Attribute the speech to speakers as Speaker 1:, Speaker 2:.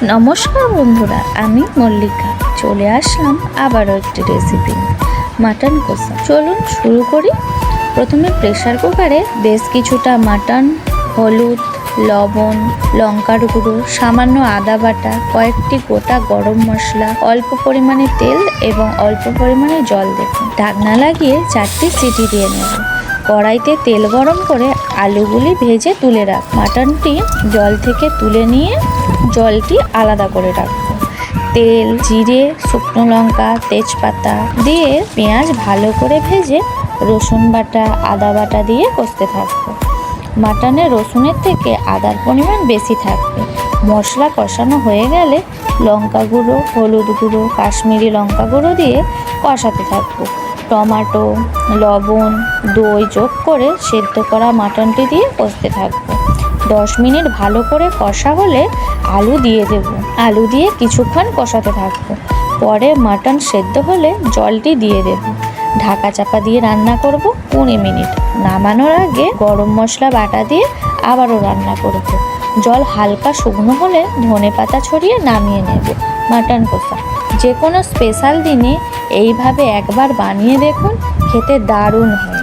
Speaker 1: নমস্কার বন্ধুরা, আমি মল্লিকা চলে আসলাম আবারও একটি রেসিপি মাটন কষা। চলুন শুরু করি। প্রথমে প্রেসার কুকারে বেশ কিছুটা মাটন, হলুদ, লবণ, লঙ্কার গুঁড়ো, সামান্য আদা বাটা, কয়েকটি গোটা গরম মশলা, অল্প পরিমাণে তেল এবং অল্প পরিমাণে জল দেবেন। ঢাকনা লাগিয়ে 4টি সিটি দিয়ে নেব। কড়াইতে তেল গরম করে আলুগুলি ভেজে তুলে রাখ। মাটনটি জল থেকে তুলে নিয়ে জলটি আলাদা করে রাখবো। তেল, জিরে, শুকনো লঙ্কা, তেজপাতা দিয়ে পেঁয়াজ ভালো করে ভেজে রসুন বাটা, আদা বাটা দিয়ে কষতে থাকবো। মাটনে রসুনের থেকে আদার পরিমাণ বেশি থাকবে। মশলা কষানো হয়ে গেলে লঙ্কা গুঁড়ো, হলুদ গুঁড়ো, কাশ্মীরি লঙ্কা গুঁড়ো দিয়ে কষাতে থাকবো। টমেটো, লবণ, দই যোগ করে সেদ্ধ করা মাটনটি দিয়ে কষতে থাকবো। 10 মিনিট ভালো করে কষা হলে আলু দিয়ে দেব। আলু দিয়ে কিছুক্ষণ কষাতে থাকবো। পরে মাটন সেদ্ধ হলে জলটি দিয়ে দেব। ঢাকা চাপা দিয়ে রান্না করব 20 মিনিট। নামানোর আগে গরম মশলা বাটা দিয়ে আবারও রান্না করব। জল হালকা শুকনো হলে ধনেপাতা ছড়িয়ে নামিয়ে নেব। মাটন কষা যে কোনো স্পেশাল দিনে এইভাবে একবার বানিয়ে দেখুন, খেতে দারুণ হয়।